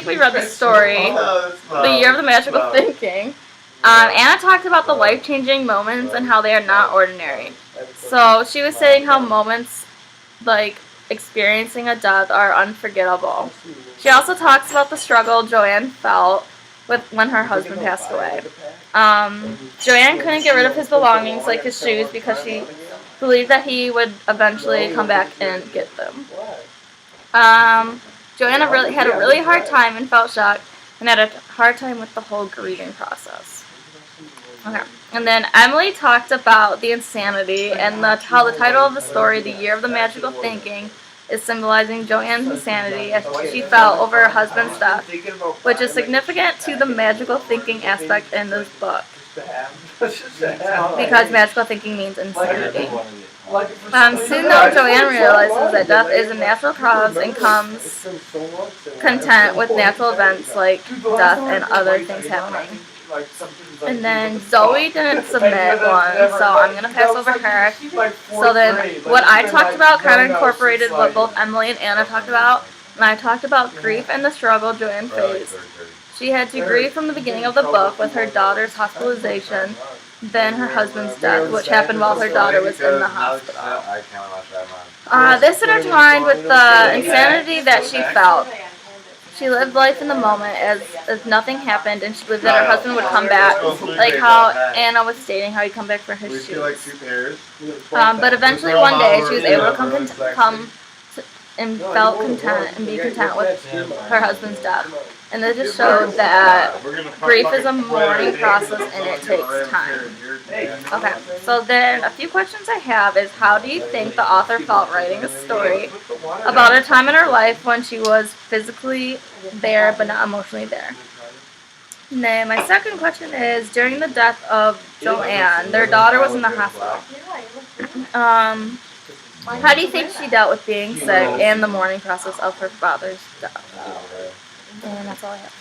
we read the story, The Year of the Magical Thinking, Anna talked about the life-changing moments and how they are not ordinary. So she was saying how moments like experiencing a death are unforgettable. She also talks about the struggle Joanne felt when her husband passed away. Joanne couldn't get rid of his belongings, like his shoes, because she believed that he would eventually come back and get them. Joanna had a really hard time and felt shocked and had a hard time with the whole grieving process. Okay. And then Emily talked about the insanity and how the title of the story, The Year of the Magical Thinking, is symbolizing Joanne's insanity as she felt over her husband's death, which is significant to the magical thinking aspect in this book, because magical thinking means insanity. Soon though, Joanne realizes that death is a natural cause and comes content with natural events like death and other things happening. And then Zoe didn't submit one, so I'm going to pass over her. So then what I talked about kind of incorporated what both Emily and Anna talked about. And I talked about grief and the struggle Joanne faced. She had to grieve from the beginning of the book with her daughter's hospitalization, then her husband's death, which happened while her daughter was in the hospital. This intertwined with the insanity that she felt. She lived life in the moment as if nothing happened, and she believed that her husband would come back, like how Anna was stating how he'd come back for his shoes. But eventually one day she was able to come and felt content and be content with her husband's death. And this just showed that grief is a mourning process and it takes time. Okay, so then a few questions I have is, how do you think the author felt writing a story about a time in her life when she was physically there but not emotionally there? And then my second question is, during the death of Joanne, their daughter was in the hospital. How do you think she dealt with being sick and the mourning process of her father's death? And that's all I have.